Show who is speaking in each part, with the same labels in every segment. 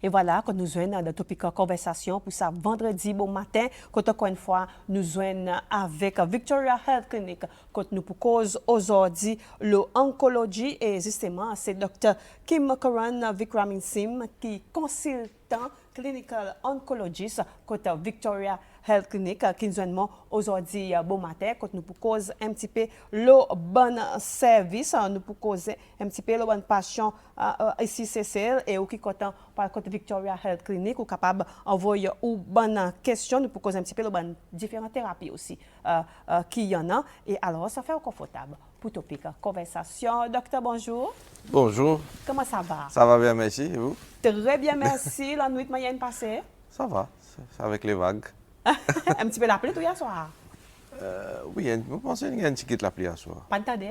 Speaker 1: Et voilà, quand nous joignons dans topic conversation pour ça vendredi bon matin, quand encore une fois nous joignons avec Victoria Health Clinic, quand nous proposons aujourd'hui l'oncologie et justement c'est Dr. Kim Karan Vikramin Sim qui est consultant clinical oncologist côté Victoria Health Clinic qui nous joignent aujourd'hui bon matin quand nous proposons un petit peu le bon service, nous proposons un petit peu le bon patient ici Cécile et qui content par côté Victoria Health Clinic ou capable envoyer ou bonne question nous proposons un petit peu le bon différentes thérapies aussi qui y en a et alors ça fait confortable pour topic conversation. Docteur, bonjour.
Speaker 2: Bonjour.
Speaker 1: Comment ça va?
Speaker 2: Ça va bien, merci. Et vous?
Speaker 1: Très bien, merci. La nuit moyenne passée?
Speaker 2: Ça va, c'est avec les vagues.
Speaker 1: Un petit peu la pluie tout hier soir?
Speaker 2: Oui, vous pensez qu'il y a une petite la pluie à soir?
Speaker 1: Pas de tadé?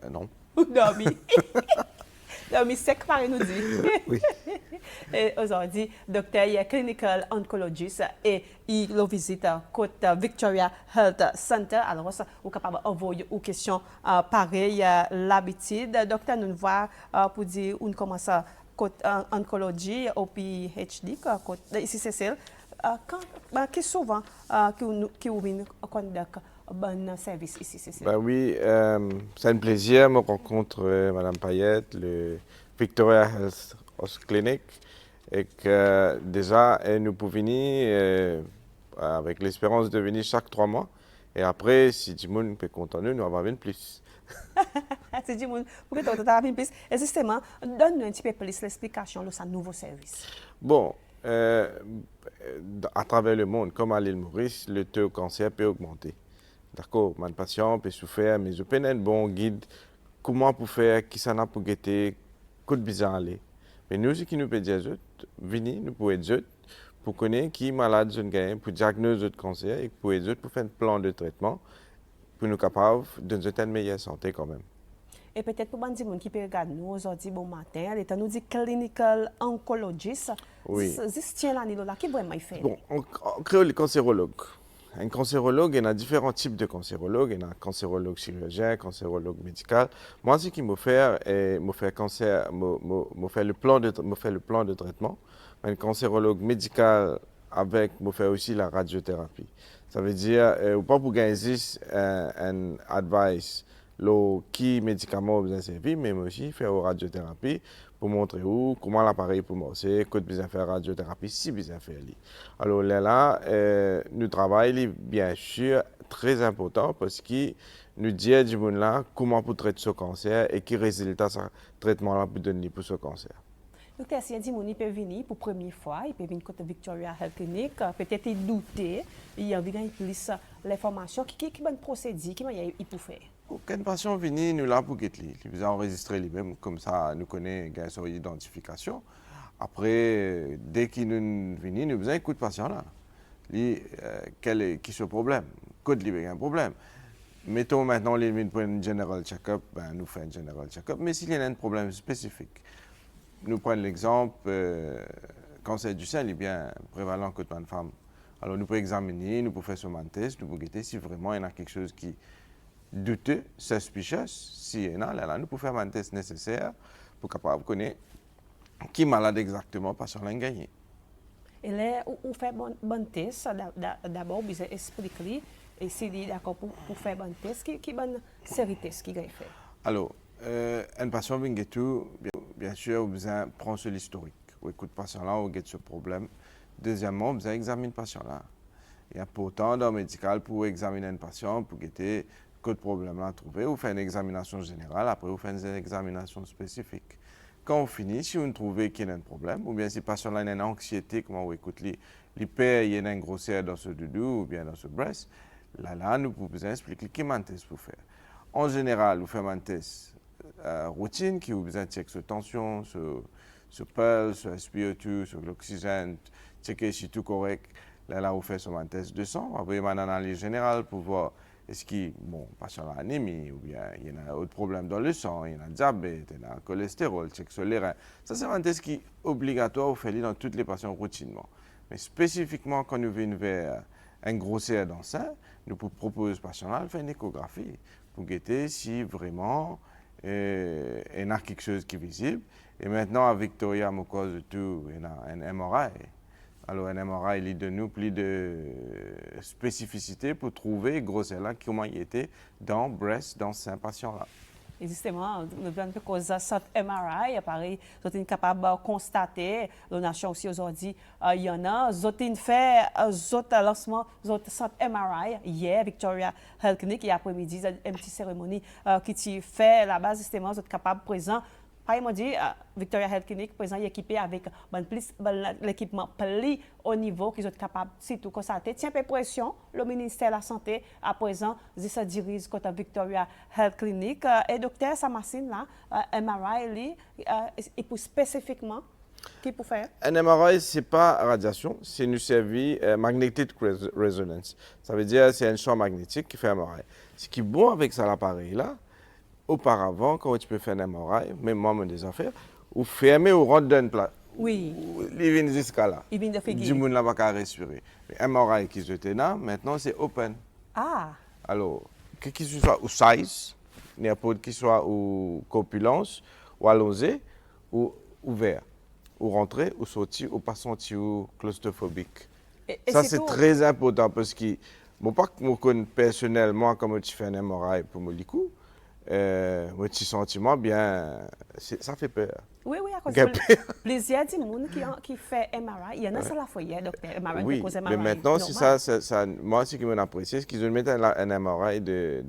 Speaker 2: Non.
Speaker 1: Dormi. Dormi sec, pareil nous dit.
Speaker 2: Oui.
Speaker 1: Et aujourd'hui, docteur est clinical oncologist et il le visite côté Victoria Health Center. Alors, vous êtes capable d'envoyer une question pareille l'habitude. Docteur, nous voit pour dire on commence côté oncologie au PhD, ici Cécile. Qui souvent qui ouvre conduct bon service ici, Cécile.
Speaker 2: Ben oui, c'est un plaisir. Je rencontre Madame Payette, le Victoria Health Clinic, et que déjà, nous pouvons venir avec l'espérance de venir chaque 3 mois. Et après, si tout le monde peut continuer, nous allons venir plus.
Speaker 1: C'est du monde. Pour que tu aies plus. Et justement, donne-nous un petit peu plus l'explication de ce nouveau service.
Speaker 2: Bon, à travers le monde, comme à l'île Maurice, le taux de cancer peut augmenter. D'accord, mon patient peut souffrir, mais je peux être un bon guide. Comment pour faire, qui s'en a pour guetter, coup de bizarre aller. Mais nous, ce qui nous peut dire, venez, nous pouvons être pour connaître qui est malade, pour diagnoser le cancer et pour être pour faire un plan de traitement, pour nous capables d'une certaine meilleure santé quand même.
Speaker 1: Et peut-être pour les gens qui peuvent regarder nous aujourd'hui bon matin, l'État nous dit clinical oncologist.
Speaker 2: Oui.
Speaker 1: C'est tient là, qui vraiment fait?
Speaker 2: Bon, on crée le cancérologue. Un cancérologue, il y a différents types de cancérologues. Il y a un cancérologue chirurgien, cancérologue médical. Moi, ce qui me fait, me fait cancer, me fait le plan de traitement. Un cancérologue médical avec, me fait aussi la radiothérapie. Ça veut dire, pas pour gagner un advice, qui médicaments vous servir, mais aussi faire la radiothérapie pour montrer comment l'appareil peut marcher, quand besoin faire radiothérapie, si besoin faire. Alors là, nous travaillons bien sûr très important parce que nous disons du monde là comment pour traiter ce cancer et quel résultat ce traitement là peut donner pour ce cancer.
Speaker 1: Docteur, si un dit peut venir pour la première fois, il peut venir côté Victoria Health Clinic, peut-être il douter, il a envie de plus l'information, qui bonne procédure, qui il peut faire?
Speaker 2: Aucun patient vient nous là pour guetter. Il peut enregistrer lui-même, comme ça nous connaissons son identification. Après, dès qu'il nous vient, nous avons un coup de patient là. Quel est ce problème? Quand il y a un problème. Mettons maintenant les pour un general check-up, ben, nous faisons un general check-up. Mais s'il y a un problème spécifique, nous prenons l'exemple, cancer du sein est bien prévalent que une femme. Alors nous pouvons examiner, nous pouvons faire ce test, nous pouvons guetter si vraiment il y a quelque chose qui douteux, suspicious, si il y en a, là, nous pouvons faire un test nécessaire pour capable connaître qui est malade exactement, parce qu'on l'a gagné.
Speaker 1: Et là, on fait bon test, d'abord, vous expliquez, et s'il est d'accord pour faire bon test, qui bonne série de tests qu'il a fait?
Speaker 2: Alors, un patient vient tout, bien sûr, vous prend sur l'historique. Ou écoute le patient là, on get ce problème. Deuxièmement, vous examinez le patient là. Il y a pourtant dans le médical pour examiner un patient, pour guetter que le problème là trouvé, vous faites une examination générale, après vous faites une examination spécifique. Quand on finit, si vous trouvez qu'il y a un problème, ou bien si le patient là a une anxiété, comment vous écoutez, il y a une grosseur dans ce doudou ou bien dans ce breast, là, nous pouvons vous expliquer quel test pour faire. En général, vous faites un test routine qui vous besoin de checker sur tension, sur pulse, sur SpO2, sur l'oxygène, checker si tout correct. Là, vous faites un test de sang, après une analyse générale pour voir est-ce qu'il patient a anémie, ou bien il y a un autre problème dans le sang, il y a un diabète, il y a un cholestérol, check sur les reins. Ça, c'est un test qui est obligatoire au faire dans tous les patients routinement. Mais spécifiquement, quand nous venons vers un grosseur dans le sein, nous proposons aux patients de faire une échographie pour guetter si vraiment il y a quelque chose qui est visible. Et maintenant, à Victoria, à cause de tout, il y a un MRI. Alors, un MRI, il donne nous plus de spécificité pour trouver grossesse comment il était dans le breast, dans ce patient-là.
Speaker 1: Et justement, nous avons cause de cette MRI, pareil, nous sommes capables de constater, la nation aussi aujourd'hui, il y en a, nous avons fait un lancement, cette MRI, hier, Victoria Health Clinic, et après-midi, une petite cérémonie qui fait la base, justement, nous sommes capables de présent. Par exemple, dit, Victoria Health Clinic, présent, équipé avec l'équipement plus haut niveau qu'ils sont capables de tout constater. Tiens, peu pression, le ministère de la Santé, à présent, se dirige contre Victoria Health Clinic. Et docteur Samassine, là, MRI, et pour spécifiquement, qu'est-ce pour faire?
Speaker 2: Un MRI, ce n'est pas radiation, c'est une servie magnetic resonance. Ça veut dire que c'est un champ magnétique qui fait un MRI. Ce qui est bon avec ça, l'appareil-là, auparavant, quand tu peux faire un MRI, même moi, mon des affaires, ou fermer ou rentrer dans une place.
Speaker 1: Oui.
Speaker 2: Il vient jusqu'à là.
Speaker 1: Il vient de faire
Speaker 2: du monde n'a pas qu'à respirer. Mais MRI qui se là, maintenant, c'est open.
Speaker 1: Ah.
Speaker 2: Alors, que ce soit au size, n'importe qui soit ou corpulence, ou allongé, ou ouvert, ou rentré, ou sorti, ou pas senti, ou claustrophobique.
Speaker 1: Et
Speaker 2: ça, c'est très important parce que, moi, pas que moi connais personnellement comment tu fais un MRI pour me dire, mon petit sentiment, bien, ça fait peur.
Speaker 1: Oui, oui, à cause de plusieurs gens qui fait MRI. Il y en a ça la fois hier, docteur. MRI,
Speaker 2: oui, mais maintenant, c'est ça, moi, ce qui m'apprécie, c'est qu'ils mettent un MRI de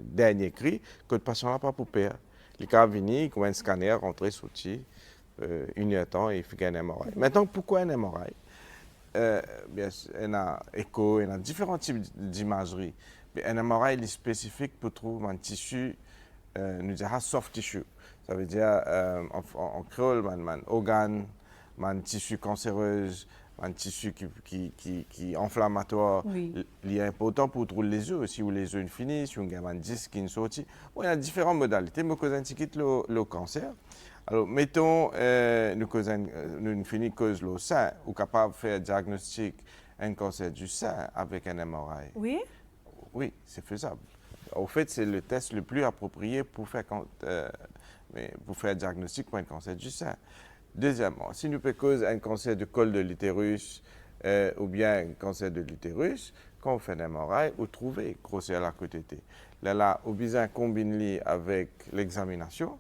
Speaker 2: dernier cri que le patient n'a pas pour peur. Il est venu, il a un scanner, rentré, sorti, une heure de temps, et il fait un MRI. Maintenant, pourquoi un MRI? Bien, il y a écho, il y a différents types d'imagerie. Un MRI est spécifique pour trouver un tissu, nous disons soft tissue. Ça veut dire en créole, un organe, un tissu cancéreux, un tissu qui est inflammatoire.
Speaker 1: Oui.
Speaker 2: Il est important pour trouver les œufs aussi, ou les œufs finissent, ou un disque qui sorti. Bon, il y a différentes modalités, mais cause le cancer. Alors, mettons, nous finissons cause le sein, ou capable de faire un diagnostic un cancer du sein avec un MRI.
Speaker 1: Oui.
Speaker 2: Oui, c'est faisable. Au fait, c'est le test le plus approprié pour faire un diagnostic pour un cancer du sein. Deuxièmement, si nous pouvons causer un cancer du col de l'utérus ou bien un cancer de l'utérus, quand on fait un MRI, on trouve grosseur à la côté. Là, on besoin combiner avec l'examination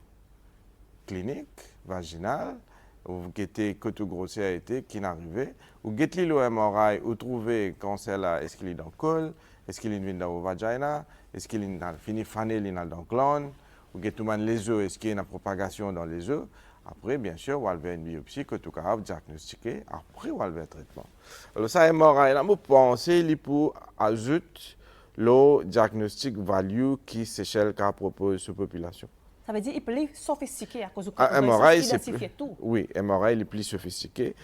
Speaker 2: clinique, vaginale, vous guettez côté grossière été qui n'arrivait, vous guettez le MRI, vous trouvez cancer là, est-ce qu'il est dans le col, est-ce qu'il est dans le vagina, est-ce qu'il est fini fané dans le glande, vous guettez les œufs, est-ce qu'il y a une propagation dans les œufs. Après, bien sûr, on va faire une biopsie que tout capable diagnostiquer. Après, on va faire un traitement. Alors, ça, MRI, là, je pense qu'il pour ajouter le diagnostic value qui s'échelle qu'à propos de la population.
Speaker 1: Ça veut dire qu'il est plus sophistiqué à cause de
Speaker 2: MRI,
Speaker 1: identifier tout.
Speaker 2: Oui, MRI est plus sophistiqué.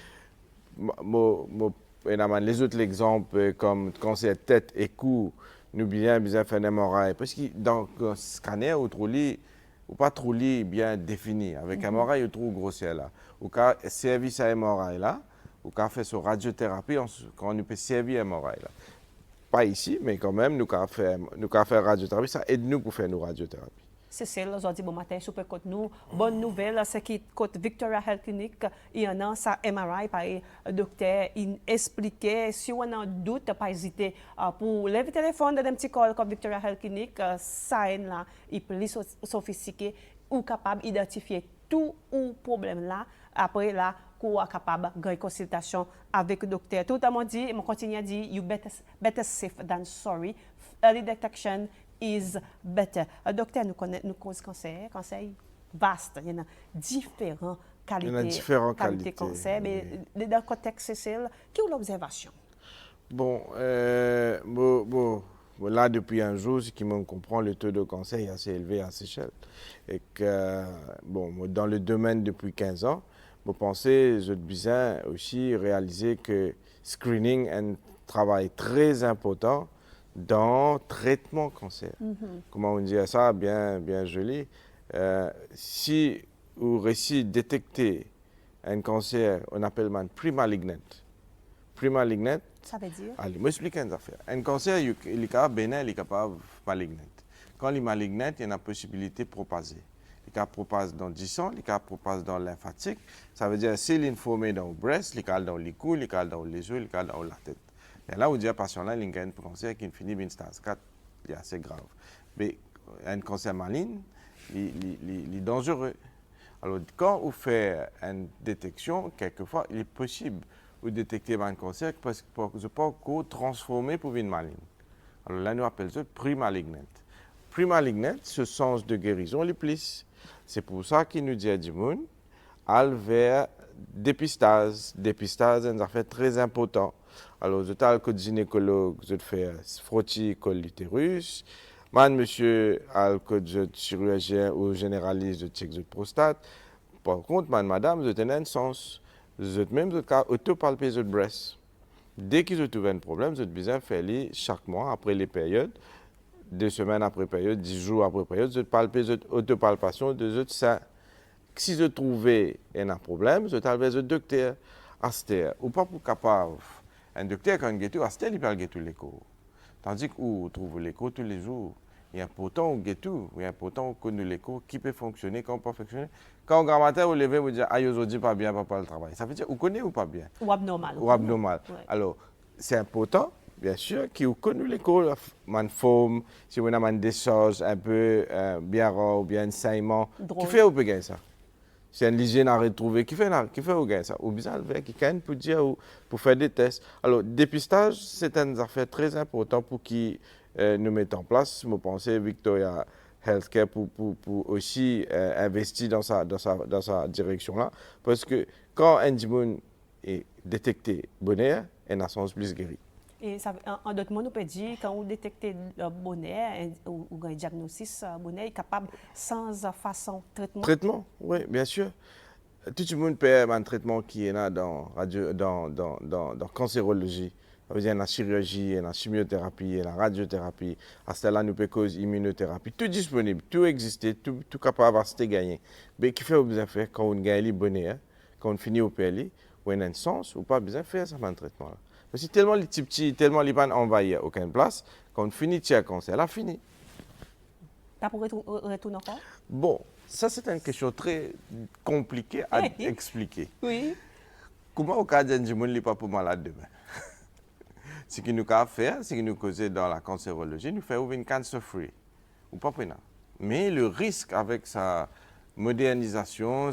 Speaker 2: Les autres exemples, comme cancer de tête et cou, nous bien faire un MRI. Parce que dans le scanner, on ou pas trop bien défini. Avec un MRI, on trouve grossière là. Ou quand service à MRI là, ou quand fait sur radiothérapie, quand on peut servir MRI là. Pas ici, mais quand même, nous quand faire radiothérapie, ça aide nous pour faire nos radiothérapies.
Speaker 1: C'est ça, aujourd'hui, bon matin, super côté nous. Bonne nouvelle, c'est que côté Victoria Health Clinic, il y en a ça MRI par le docteur, il expliquait, si on a un doute, pas hésiter pour lever le téléphone d'un petit call comme Victoria Health Clinic, ça est là, il est plus sophistiqué ou capable d'identifier tout ou problème là. Après là, qu'on est capable de une consultation avec le docteur. Tout le monde dit, je continue à dire, you better safe than sorry. Early detection is better. Docteur, nous cause cancer vaste. Il y en a différentes qualités de cancer. Mais dans le contexte social, quelle est l'observation?
Speaker 2: Bon, là, depuis un jour, ce qui me comprend, le taux de cancer est assez élevé à Seychelles. Et que, dans le domaine depuis 15 ans, je pensais, je besoin aussi réaliser que screening est un travail très important dans le traitement cancer. Comment on dit ça, bien joli. Si vous réussissez à détecter un cancer, on appelle un pre-malignant. Pre-malignant,
Speaker 1: ça veut dire?
Speaker 2: Allez, moi explique une affaire. Un cancer, il est capable bénin, il est capable malignant. Quand il est malignant, il y a une possibilité de propager. Il est cas propage dans le sang, les cas propage dans le lymphatique. Ça veut dire si l'informé dans le breast, les cas dans les couilles, les cas dans les yeux, les cas dans la tête. Et là, on dit à patient là, il a un cancer qui finit par stade 4, c'est assez grave. Mais un cancer maligne, il est dangereux. Alors, quand on fait une détection, quelquefois, il est possible de détecter un cancer parce que je peux transformer pour une maligne. Alors là, nous appelons ça pré-malignant. Pré-malignant, ce sens de guérison, les plus. C'est pour ça qu'il nous dit à Dimoun, aller vers dépistage. Dépistage, c'est une affaire très important. Alors, je suis le gynécologue, je fais frottis col l'utérus. Monsieur, le chirurgien ou généraliste, je check la prostate. Par contre, madame, je tenais un sens. Je même, je auto-palper le breast. Dès qu'ils ont trouvé un problème, j'ai besoin de faire chaque mois, après les périodes, 2 semaines après période, 10 jours après période, je palpe autopalpation de ce sein. Si je trouvais un problème, je vais le docteur Aster. Ou pas pour capable. Un docteur, quand il y a Aster, il peut aller l'écho. Tandis qu'on trouve l'écho tous les jours. Il est important au ghetto, il est important qu'on connaisse l'écho qui peut fonctionner, qui ne peut pas fonctionner. Quand au grand matin, vous levez, vous dites, ah, aujourd'hui, pas bien, pas le travail. Ça veut dire, vous connaissez ou pas bien?
Speaker 1: Ou abnormal.
Speaker 2: Ou abnormal. Ouais. Alors, c'est important, bien sûr, que vous connaissez l'écho, une forme, si vous avez une décharge un peu bien rare ou bien un saignement. Qui fait ou peut gagner ça? C'est une hygiène à retrouver. Qui fait ou gagner ça? Ou bien, quelqu'un pour dire, pour faire des tests. Alors, dépistage, c'est une affaire très importante pour qui nous mettre en place. Je pense Victoria Healthcare pour aussi investir dans sa direction-là. Parce que quand un dimoun est détecté bonheur, il a sens plus guéri.
Speaker 1: Et ça, en d'autres mots, nous peut dire quand on détecte bonheur ou un diagnostic bonheur, il est capable sans façon de traitement.
Speaker 2: Traitement, oui, bien sûr. Tout le monde peut avoir un traitement qui est là dans cancérologie. Ça veut dire la chirurgie, la chimiothérapie, la radiothérapie. À cela, nous pouvons causer immunothérapie. Tout disponible, tout existe, tout capable de gagner. Mais qui fait besoin de faire quand on gagne le bonheur, quand on finit au PLI, ou on a un sens, ou pas besoin de faire ça un traitement. Là. Parce que tellement les petits, tellement les pannes envahir aucune place, quand on finit le cancer, là, fini.
Speaker 1: Tu as pour retourner encore?
Speaker 2: Bon, ça c'est une question très compliquée à expliquer.
Speaker 1: Oui.
Speaker 2: Comment au cas d'un monde n'est pas pour malade demain? Ce que nous avons fait, ce que nous causons dans la cancérologie, nous faisons une cancer free. Ou pas pour mais le risque avec sa modernisation,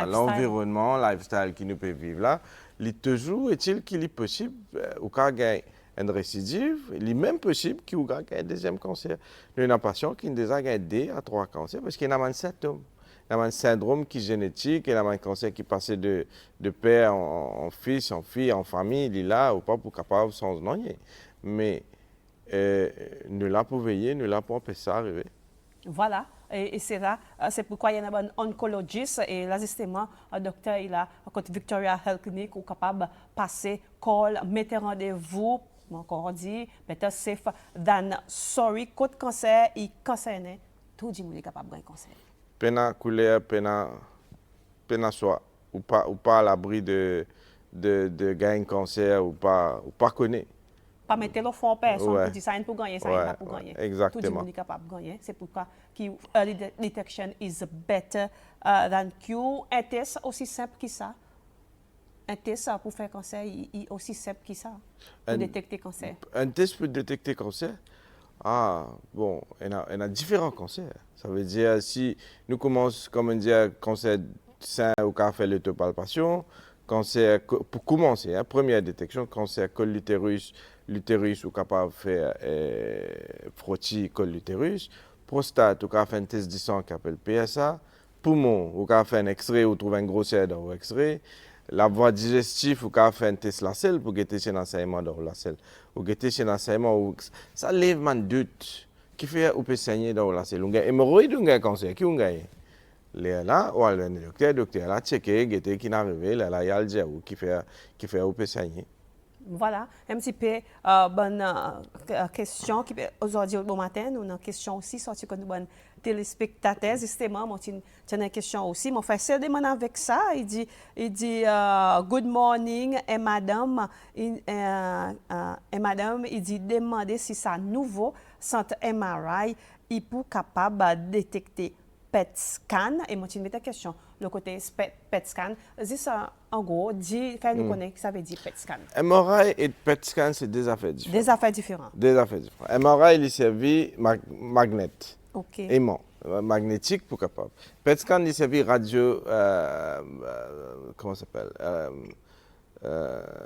Speaker 2: l'environnement, lifestyle qui nous peut vivre là, il toujours est-il qu'il est possible, au cas gagner une récidive, il est même possible qu'il y ait un deuxième cancer. Nous avons un patient qui a déjà gagné 2 à 3 cancers parce qu'il a un symptôme. Il a un syndrome qui est génétique, il a un cancer qui passe de père en fils, en fille, en famille, il est là, ou pas pour capable sans nom. Mais nous l'avons pour veiller, nous l'avons pour empêcher ça d'arriver.
Speaker 1: Voilà, et c'est là, c'est pourquoi il y a un oncologiste et là justement, un docteur il a côté Victoria Health Clinic qui est capable de passer, call, mettre rendez-vous, encore dit, better safe than sorry, côté cancer, il concerne tout le monde est capable de cancer.
Speaker 2: Pena couleur, pena soit, ou pas à l'abri de gagner cancer, ou pas connaître.
Speaker 1: Pas mettre le fond personne pour dire ça pour gagner, ça pas pour gagner.
Speaker 2: Exactement.
Speaker 1: Tout le monde est capable de gagner. C'est pourquoi early detection is better than cure. Un test aussi simple que ça. Un test pour faire cancer est aussi simple que ça, pour détecter cancer.
Speaker 2: Un test pour détecter cancer? Ah, bon, il y a différents cancers. Ça veut dire, si nous commençons, comme on dit, cancer sein ou qu'à faire l'autopalpation, cancer, pour commencer, première détection, cancer col l'utérus ou capable de faire frottis col l'utérus, prostate ou capable faire un test du sang qui appelle PSA, poumon ou capable faire un X-ray ou trouver un grosseur dans le X-ray, la voie digestive ou capable faire un test la selle pour guetter si un enseignement dans la selle, ou guetter si un enseignement, ça lève un doute qui fait ou peut saigner dans la selle. On a hémorroïde ou un cancer, qui on gagne? Là, ou alors le docteur là checker, guetter qui n'arrive, là il y a le diabète qui fait ou peut saigner.
Speaker 1: Voilà, un petit peu bonne question qui aujourd'hui au matin, nous avons une question aussi sortie comme bonne téléspectateur justement, moi j'ai une question aussi, mon frère c'est demande avec ça, il dit good morning et madame il dit demander si ça nouveau centre MRI il pour capable de détecter PET scan. Et moi, tu me mets ta question. Le côté PET scan, c'est ça, en gros, dis, quand nous connaissons, ça veut dire PET scan.
Speaker 2: MRI et PET scan, c'est des affaires différentes.
Speaker 1: Des affaires différentes.
Speaker 2: Des affaires différentes. MRI, il servi magnet.
Speaker 1: OK.
Speaker 2: Aimant, magnétique pour capable. PET scan, il servi radio, comment ça s'appelle?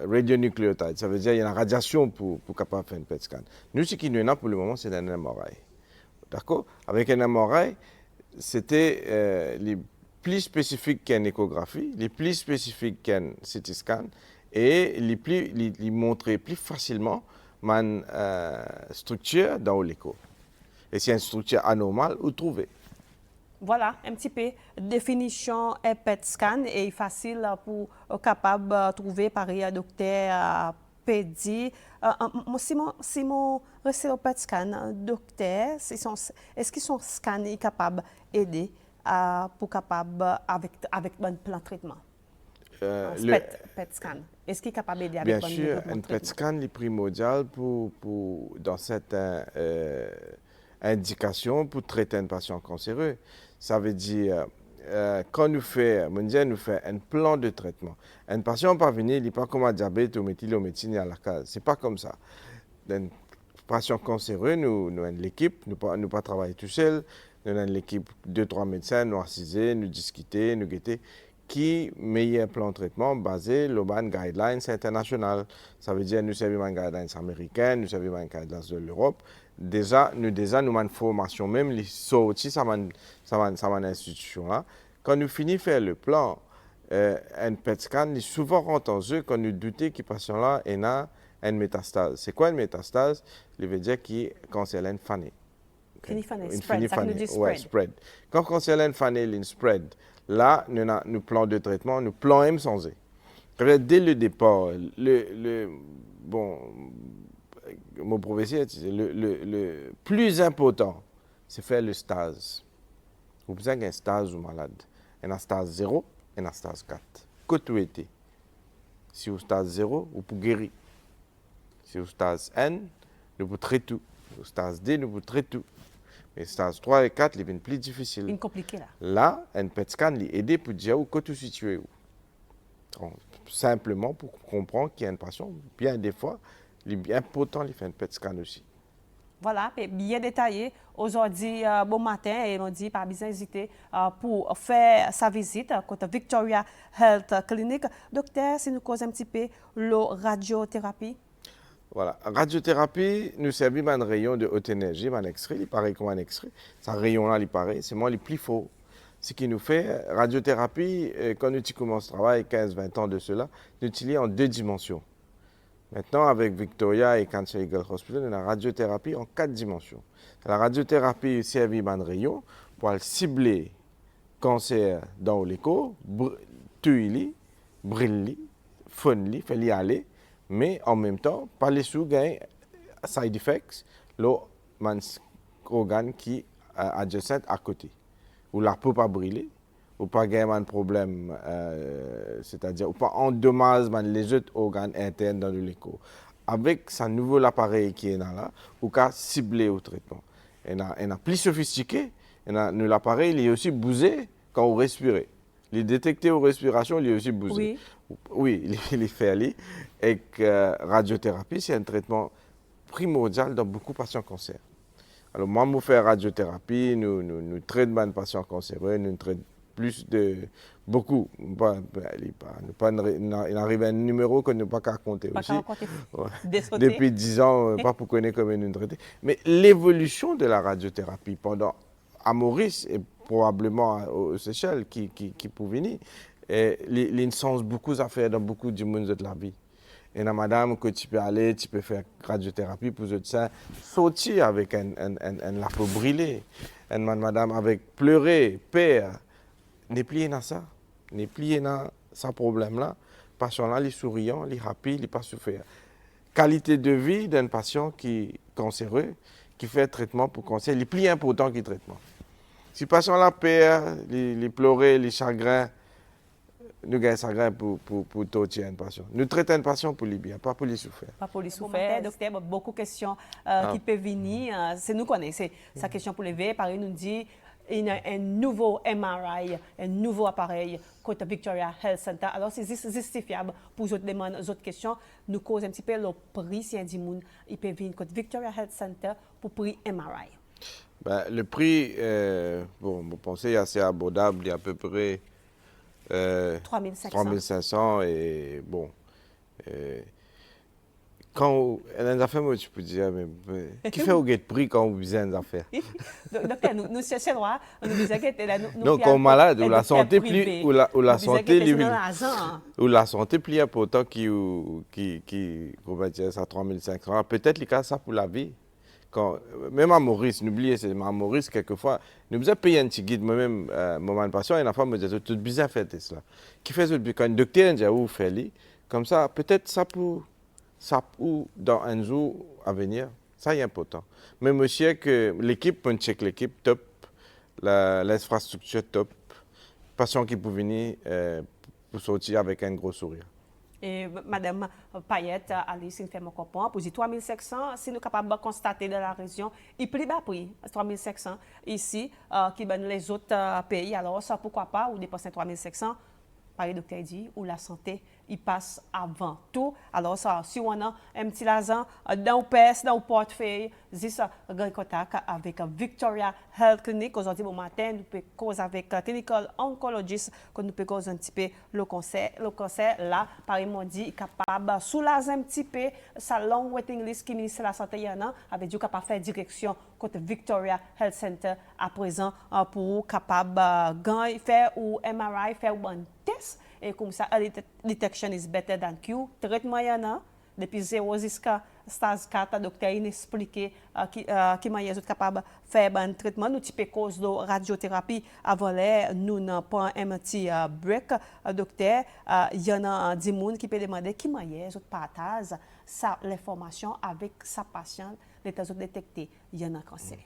Speaker 2: Radionucléotide. Ça veut dire qu'il y a une radiation pour capable faire un PET scan. Nous, ce qui nous est pour le moment, c'est un MRI. D'accord? Avec un MRI, c'était les plus spécifiques qu'une échographie, les plus spécifiques qu'un CT scan, et les montrer plus facilement une structure dans l'écho. Et c'est une structure anormale ou trouvée.
Speaker 1: Voilà, un petit peu définition et PET scan est facile pour capable de trouver par un docteur pédi. Si mon reste au PET scan, docteur, est-ce qu'ils sont scannés capables d'aider pour capable avec un plan de traitement? PET scan. Est-ce qu'il est capable d'aider avec un plan de traitement?
Speaker 2: Bien sûr, un PET scan est primordial dans cette indication pour traiter un patient cancéreux. Ça veut dire, quand nous faisons un plan de traitement, un patient pas venir, il n'est pas comme un diabète ou méthylomycine à la case. Ce n'est pas comme ça. Un patient cancéreux, nous avons l'équipe, nous ne pas travailler tout seul, nous avons l'équipe 2-3 médecins, nous assiser, nous discuter, nous guetter, qui met un plan de traitement basé sur les guidelines internationales. Ça veut dire nous servons les guidelines américaines, nous servons les guidelines de l'Europe. Déjà, nous avons une formation, même les sorties, ça institution là. Quand nous finissons de faire le plan, un PET scan, il souvent rentre en jeu quand nous doutons que le patient là a une métastase. C'est quoi une métastase? Ça veut dire qu'il est cancérien fané. Spread. Quand cancérien fané, il spread. Là, nous avons un plan de traitement, nous plan M sans E. Dès le départ, mon professeur, le plus important, c'est faire le stage. Vous avez besoin d'un stage ou malade. Un stage 0 et un stage 4. Que tu étais. Si vous stage 0, vous pouvez guérir. Si vous stage N, nous pouvons traiter tout. Au stage D, nous pouvons traiter tout. Mais stage 3 et 4, c'est plus difficile.
Speaker 1: C'est compliqué là.
Speaker 2: Là, un PET scan aide pour dire où tu es situé. Simplement pour comprendre qu'il y a une patient, bien des fois, il est bien important de faire un PET scan aussi.
Speaker 1: Voilà, bien détaillé. Aujourd'hui, bon matin, et on dit pas besoin d'hésiter pour faire sa visite à côté Victoria Health Clinic. Docteur, si nous causons un petit peu la radiothérapie.
Speaker 2: Voilà, radiothérapie, nous servons un rayon de haute énergie, un extrait, il paraît comme un extrait. Ce rayon-là, il paraît, c'est moi le plus faux. Ce qui nous fait, radiothérapie, quand nous commençons à travailler 15-20 ans de cela, nous utilisons en 2 dimensions. Maintenant, avec Victoria et Cancer Eagle Hospital, on a radiothérapie en 4 dimensions. La radiothérapie sert un rayon pour cibler le cancer dans l'écho, tuer, briller, faire aller, mais en même temps, pas les sous-gains, side effects, l'organe qui est adjacent à côté. Ou la peau pas brûler, ou pas gagner un problème, c'est-à-dire ou pas endommager les autres organes internes dans l'écho. Avec ce nouveau appareil qui est là, ou qu'à cibler au traitement. On a plus sophistiqué, l'appareil il est aussi bougé quand on respire. Il est détecté aux respirations, il est aussi bougé. Oui, il est fait aller. Et que radiothérapie, c'est un traitement primordial dans beaucoup de patients cancer. Alors, moi, je fais radiothérapie, nous traitons les patients cancéreux, nous traitons plus de beaucoup. Il arrive un numéro qu'on ne peut pas compter aussi. Depuis 10 ans, pas pour connaître comment nous traiter. Mais l'évolution de la radiothérapie pendant à Maurice et probablement aux Seychelles qui peut venir, il y a beaucoup à faire dans beaucoup du monde de la vie. Et là, madame, que tu peux aller, tu peux faire radiothérapie pour ça, sortir avec la peau brûlée. Et madame, avec pleurer, peur, n'est plié dans ça. N'est plié dans ce problème-là. Patient là, il est souriant, il est happy, il n'est pas souffert. Qualité de vie d'un patient qui est cancéreux, qui fait traitement pour cancer, il est plus important que le traitement. Si le patient là peur, il pleure, il chagrin, nous gagnons chagrin pour torturer un patient. Nous traitons un patient pour lui bien, pas pour lui souffrir.
Speaker 1: Pas pour lui souffrir. Docteur, beaucoup de questions qui peuvent venir. C'est nous connaissons. Sa question pour lever, par nous dit, il y a un nouveau MRI, un nouveau appareil côté Victoria Health Center. Alors, c'est justifiable pour les autres questions. Nous causons un petit peu le prix si un dimoun, il peut venir côté Victoria Health Center pour prix MRI.
Speaker 2: Ben, le prix, bon, vous pensez, est assez abordable, il y a à peu près 3500 et bon. Quand les affaires, moi, je peux dire, mais qui fait au guet prix quand vous visez les affaires?
Speaker 1: Docteur, nous cherchons droit, nous disons que là, nous
Speaker 2: donc, comme malade, ou la santé plus, ou la santé ou la santé plus important qui on va dire ça 3500, peut-être les cas ça pour la vie. Quand, même à Maurice, n'oubliez, c'est à Maurice, quelquefois, nous avons payé un petit guide, moi-même, mon patient, et la femme me dit, tout bien fait cela. Qui fait ça, quand un docteur dit, où fait comme ça, peut-être ça pour dans un jour à venir, ça est important. Mais monsieur, que l'équipe, on check l'équipe top, l'infrastructure top, patient qui peut venir pour sortir avec un gros sourire.
Speaker 1: Et Madame Payette, Alice, fait mon copain, pour dire 3500, si nous sommes capables de constater dans la région, il plus bas prix, 3500 ici, qui ben les autres pays, alors ça pourquoi pas, ou dépenser 3500, par le docteur dit, ou la santé, il passe avant tout. Alors ça, si on a un petit l'argent dans le pèse, dans le portefeuille, c'est ça, grand contact avec Victoria Health Clinic. Aujourd'hui, au matin, nous pouvons causer avec clinical oncologist, que nous pouvons causer un petit peu le cancer. Le cancer, là, par exemple, dit, est capable de soulager un petit peu sa long waiting list qui ministre de la santé, avec Dieu capable de faire direction côté Victoria Health Center à présent pour capable de faire ou MRI, faire un test. Et comme ça, detection is better than cure. Traitement, depuis 0 jusqu'à stage 4, le docteur a expliqué qui manière est capable de faire un traitement. Nous type cause de radiothérapie avant nous pas un petit break. Docteur, il y en a des gens qui peuvent demander qui manière est partage l'information avec sa patiente, les détecter il y en a cancer.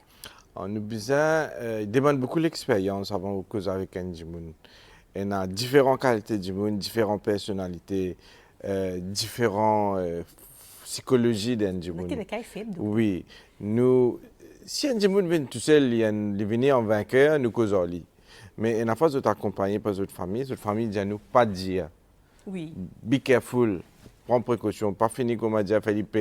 Speaker 2: Nous besoin, il demande beaucoup d'expérience avant de causer avec un dimoun. Il y a différentes qualités de monde, différentes personnalités, différentes psychologies d'un dimoun.
Speaker 1: Mais quel est faible?
Speaker 2: Oui. Nous, si un dimoun vient tout seul, il vient en vainqueur, nous causons lui. Mais il y a fois d'autres accompagnés par d'autres familles disent nous pas dire.
Speaker 1: Oui.
Speaker 2: Be careful, prends précaution, pas fini comme a dit Felipe.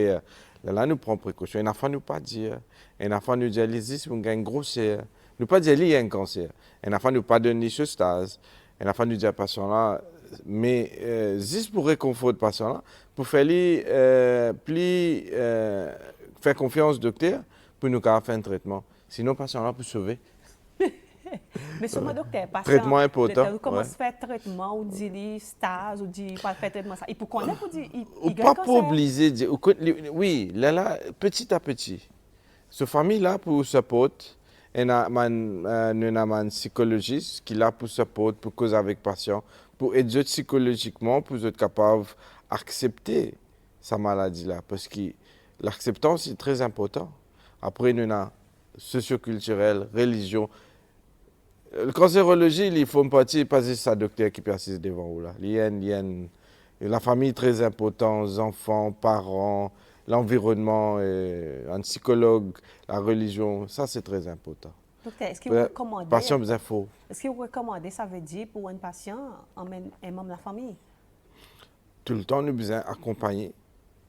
Speaker 2: Là, nous prenons précaution. Il y a fois nous pas dire. Il y a fois nous dire les on gagne grossière. Nous pas dire qu'il y a un cancer. Il y a fois nous pas donner ce stage. Et la fin du patient là, mais juste pour réconforter le patient là, pour faire faire confiance au docteur pour nous faire un traitement. Sinon, le patient là peut sauver.
Speaker 1: Mais sur mon docteur, patient,
Speaker 2: traitement important.
Speaker 1: Comment se fait traitement ou dit stage ou dit pas faire traitement ça. Il peut connaître pour dire
Speaker 2: il pas obligé de dire. Oui, là, petit à petit. Ce famille là pour support. Il y a un psychologiste qui est là pour support, pour causer avec le patient, pour aider psychologiquement, pour être capable d'accepter sa maladie là. Parce que l'acceptance est très important. Après, il y a socioculturel, religion. Le cancérologie, il faut partie pas juste sa docteur qui persiste devant vous là. Il y a la famille très importante, les enfants, parents, l'environnement, un psychologue, la religion, ça c'est très important.
Speaker 1: Docteur, est-ce que vous recommandez?
Speaker 2: Patient besoin faux.
Speaker 1: Est-ce que vous recommandez, ça veut dire pour un patient, emmène un membre de la famille?
Speaker 2: Tout le temps, nous besoin accompagner.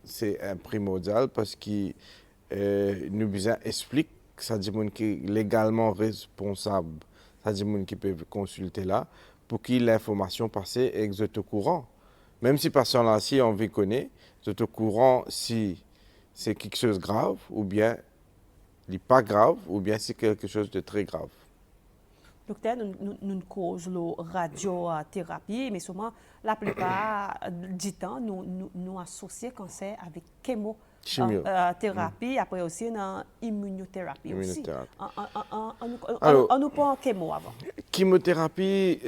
Speaker 2: C'est primordial parce que nous besoin expliquer que ça dit qui est légalement responsable. Ça dit qui peut consulter là pour que l'information passée et que vous êtes au courant. Même si patient là, si on veut connaître, vous êtes au courant si c'est quelque chose de grave ou bien il n'est pas grave ou bien c'est quelque chose de très grave.
Speaker 1: Docteur, nous causons la radiothérapie, mais souvent, la plupart du temps, nous associons le cancer avec chimiothérapie, après aussi une immunothérapie. On nous prend chimo avant.
Speaker 2: Chimiothérapie,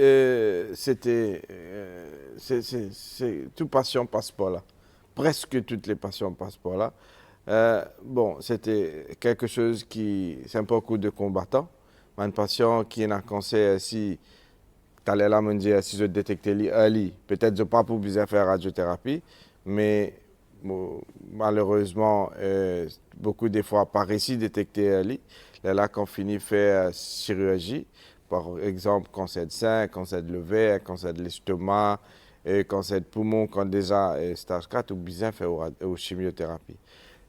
Speaker 2: tout patient passe par là. Presque tous les patients passent par là. C'était quelque chose qui, c'est un peu un coup de combattant. Un patient qui a un cancer, si tu allais là me dire, si je détectais lui, peut-être je ne pas pour besoin faire radiothérapie, mais malheureusement, beaucoup des fois pas réussi détecter early. Là, qu'on finit faire chirurgie, par exemple, cancer de sein, cancer de l'ovaire, cancer de l'estomac, cancer de poumon, quand déjà stage 4, ou bien faire aux chimiothérapie.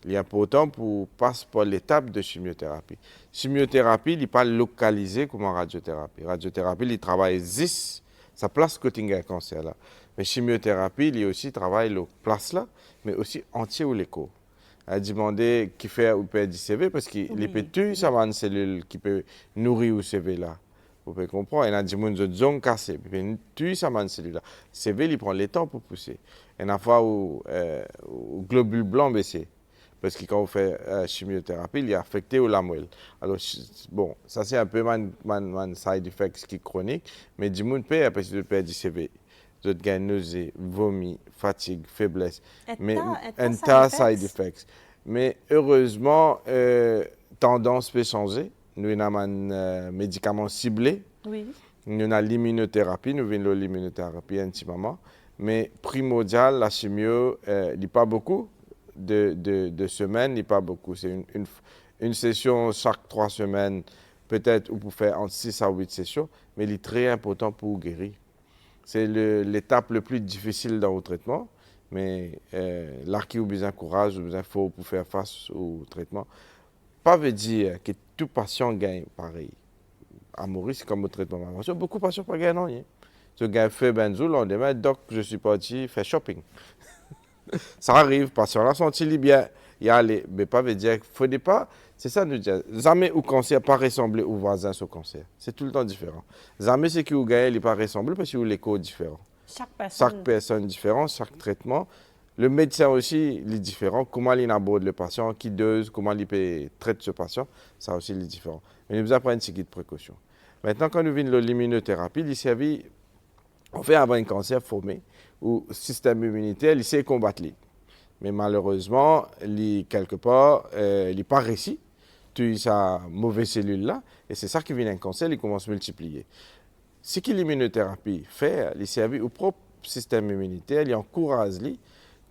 Speaker 2: Il est important pour passer par l'étape de chimiothérapie. Chimiothérapie, il n'est pas localisé comme en radiothérapie. Radiothérapie, il travaille 10, ça place côté un cancer là. Mais chimiothérapie, il aussi travaille le place là, mais aussi entier ou l'écho. A demandé qui fait ou peut du CV parce qu'il peut tuer ça une cellule qui peut nourrir le CV là. Vous pouvez comprendre. Il a dit que zone cassée, puis il tue ça une cellule là. CV, il prend le temps pour pousser. Et une fois où globule blanc baissé. Parce que quand on fait chimiothérapie, il est affecté au lamouelle. Alors, bon, ça c'est un peu mon side effect qui est chronique, mais du monde peut, parce que perd du CV. D'autres gagnent nausées, vomi, fatigue, faiblesse. Mais un tas side effects. Mais heureusement, tendance peut changer. Nous avons un médicament ciblé.
Speaker 1: Oui.
Speaker 2: Nous avons l'immunothérapie. Nous venons de l'immunothérapie un petit moment. Mais primordial, la chimio, il n'y a pas beaucoup de semaines, il n'y a pas beaucoup. C'est une session chaque 3 semaines, peut-être, ou pour faire entre 6 à 8 sessions, mais il est très important pour guérir. C'est l'étape la plus difficile dans le traitement, mais l'archi a besoin de courage, a besoin de force pour faire face au traitement. Pas veut dire que tout patient gagne pareil. À Maurice, c'est comme au traitement. Beaucoup de patients ne gagnent rien. Je gagne fait benzo, le lendemain, donc je suis parti faire shopping. Ça arrive, patient là, senti bien, y aller, mais pas veut dire qu'il ne faut pas. C'est ça nous dire. Jamais au cancer pas ressembler au voisin sur cancer. C'est tout le temps différent. Jamais ce qui vous gagne, il n'est pas ressemblé parce que l'écho est différent. Chaque personne est différente, chaque traitement. Le médecin aussi, il est différent. Comment il aborde le patient, qui dose, comment il traite ce patient, ça aussi, il est différent. Mais nous avons pris une série de précautions. Maintenant, quand nous venons de l'immunothérapie, il servi, on fait avant un cancer formé, où le système immunitaire, il sait combattre. Mais malheureusement, quelque part, il n'est pas réussi. Tu as sa mauvaise cellule là, et c'est ça qui vient d'un cancer, il commence à multiplier. Ce que l'immunothérapie fait, il sert au propre système immunitaire, il encourage lui,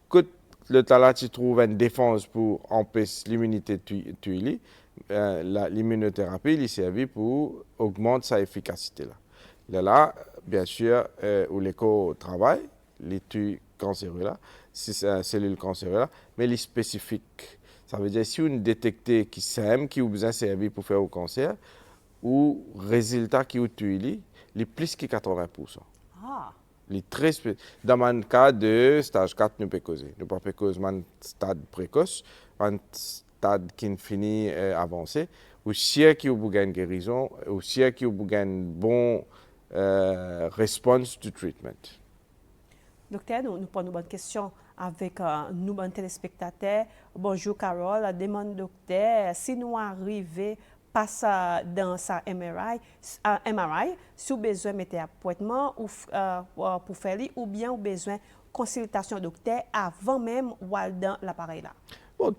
Speaker 2: que le talent tu trouve une défense pour empêcher l'immunité de tuer, l'immunothérapie, il sert pour augmenter sa efficacité là. Là, bien sûr, où l'écho travaille, les tues cancéreux là, si c'est une cellule cancéreuse là, mais les spécifiques. Ça veut dire si on détecte qui sème, qui a besoin de servir pour faire au cancer, ou résultat qui est tué, les plus que 80%.
Speaker 1: Ah.
Speaker 2: Les très dans mon cas de stage 4, nous pouvons causer. Nous ne pouvons pas causer un stade précoce, un stade qui finit avancé, ou si qui a une guérison, ou si qui a une bonne réponse to treatment.
Speaker 1: Docteur, nous prenons une bonne question avec nous, bons téléspectateurs. Bonjour Carole, la demande docteur, si nous arrivons passe dans sa MRI, si vous avez besoin de mettre appointement pour faire ou bien vous avez besoin de consultation docteur avant même ou dans l'appareil là.
Speaker 2: Bon,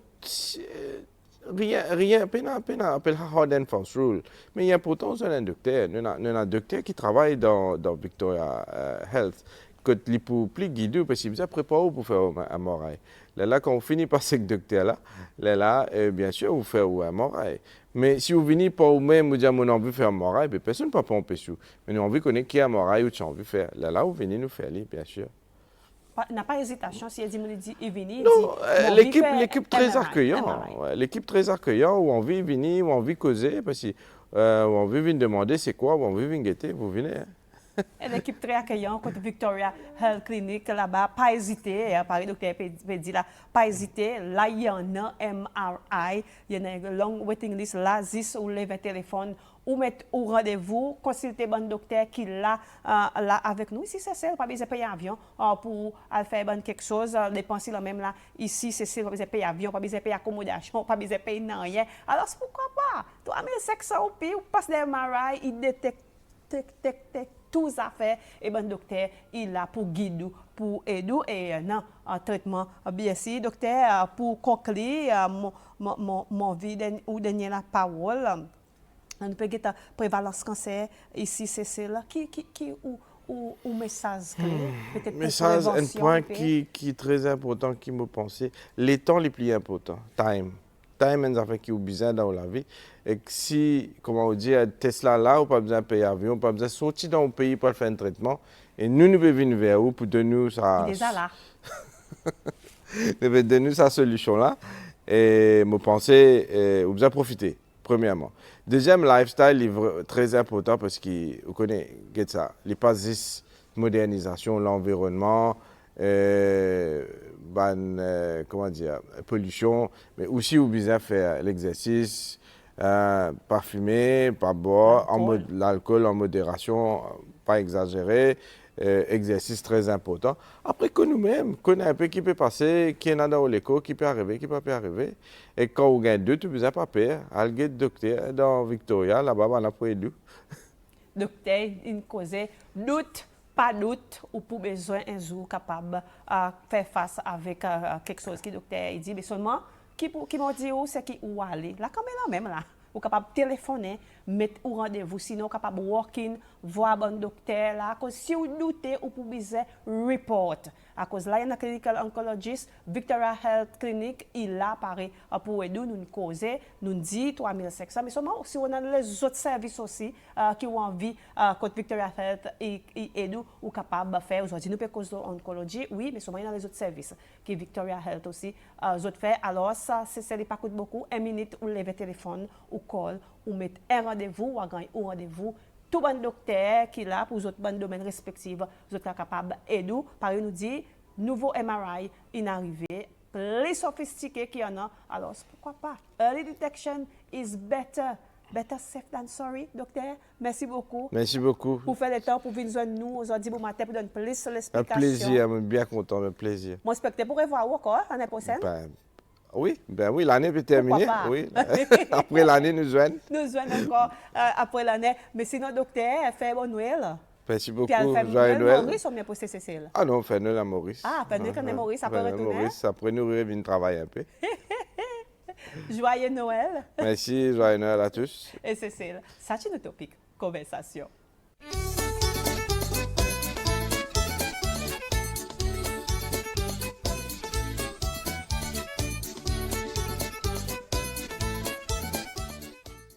Speaker 2: rien, appelle hard and fast rule. Mais il y a pourtant un docteur. Nous avons un docteur qui travaille dans Victoria Health. Que les plus guidés parce qu'ils sont préparés pour faire un MRI. Là, quand on finit par ce docteur là, bien sûr, vous faites un MRI. Mais si vous venez par vous-même, vous dites, on a envie de faire un MRI, personne ne peut pas empêcher. Mais nous avons envie de connaître qui est un MRI ou qui a envie de faire. Là, vous venez nous faire, bien sûr.
Speaker 1: N'a pas hésitation si elle dit il vient.
Speaker 2: Non, l'équipe très accueillante. L'équipe très accueillante, où on veut venir, où on veut causer, parce que on veut venir demander c'est quoi, où on veut venir guetter, vous venez.
Speaker 1: Une équipe très accueillante, côté Victoria Health Clinic, là-bas, pas hésiter, Paris docteur dit là, pas hésiter, là il y en a MRI, il y en a une long waiting list, là, 10 ou lever téléphone, ou mettre au rendez-vous, consulter bon docteur qui est là avec nous. Ici, c'est ça, pas besoin de payer avion pour faire quelque chose, dépenser là même là. Ici, c'est ça, pas besoin de payer avion, pas besoin de payer accommodation, pas besoin de payer rien. Alors, pourquoi pas? 3500 au pays, ou passe des MRI, il détecte, tous les affaires, et bon docteur, il est là pour guider, pour aider, et non, un traitement bien sûr. Docteur, pour conclure, mon vie ou dernier la parole, on peut dire prévalence cancer, ici c'est là, qui ou message clé, peut-être pour
Speaker 2: Message, un
Speaker 1: prévention,
Speaker 2: point
Speaker 1: puis-
Speaker 2: qui est très important, qui me pensait, les temps les plus importants, time. Time est une affaire qui est besoin dans la vie. Et que si, comment on dit, Tesla là, on pas besoin de payer avion, pas besoin de sortir dans le pays pour faire un traitement. Et nous pouvons venir vers vous pour donner nous ça.
Speaker 1: Il est déjà là.
Speaker 2: Nous pouvons donner sa solution là. Et me penser, vous avez profité, premièrement. Deuxième, lifestyle est très important parce que, vous connaissez, get ça, les pas juste modernisation, l'environnement, comment dire, pollution, mais aussi vous besoin faire l'exercice, pas fumer, pas boire, l'alcool en modération, pas exagérer, exercice très important. Après que nous-mêmes, connaissons un peu qui peut passer, qui est dans l'écho, qui peut arriver, qui ne peut pas arriver. Et quand vous gagnez deux, tu ne besoin pas peur. Allez docteur dans Victoria, là-bas, on a pour aider.
Speaker 1: Docteur, il causait doute, pas doute, ou pour besoin un jour capable de faire face avec quelque chose qui docteur il dit, mais seulement qui m'a dit c'est qui ou aller. Là, quand même, là. Ou capable de téléphoner, mettre au rendez-vous, sinon capable de walk-in, voir un docteur là. Cause si vous doutez, ou pour besoin report. À cause là, il y a un clinical oncologist, Victoria Health Clinic, il a parlé pour aider nous causer, nous dit 3500, mais seulement si on a les autres services aussi qui ont envie que Victoria Health aide ou capable de faire aujourd'hui. Nous pouvons causer oncologie, oui, mais seulement il y a les autres services que Victoria Health aussi autres fait. Alors ça, c'est pas coûte beaucoup. 1 minute, ou lever le téléphone, ou call, ou mettre un rendez-vous, ou gagner un rendez-vous. Tout bon docteur qui est là pour les autres domaines respectifs, vous êtes capables d'aider. Par exemple, nous dit, nouveau MRI est arrivé, plus sophistiqué qu'il y en a. Alors, pourquoi pas? Early detection is better. Better safe than sorry, docteur. Merci beaucoup.
Speaker 2: Merci beaucoup.
Speaker 1: Pour faire le temps pour venir joindre nous aujourd'hui bon matin pour donner plus l'explication.
Speaker 2: Un plaisir, je suis bien content, un plaisir.
Speaker 1: Mon spectateur pourrait voir encore l'année prochaine.
Speaker 2: Oui, l'année peut terminer. Oui. Après l'année, nous joignons.
Speaker 1: Nous joignons encore après l'année. Mais sinon, docteur, fait bon Noël.
Speaker 2: Merci beaucoup.
Speaker 1: Puis elle fait
Speaker 2: Joyeux Noël.
Speaker 1: Maurice ou bien pour Cécile?
Speaker 2: Ah non, fait Noël à Maurice.
Speaker 1: Ah, fait Noël quand même Maurice, après retourner.
Speaker 2: Maurice, après nous revenons travailler un peu.
Speaker 1: Joyeux Noël.
Speaker 2: Merci, joyeux Noël à tous.
Speaker 1: Et Cécile, ça c'est notre topic conversation.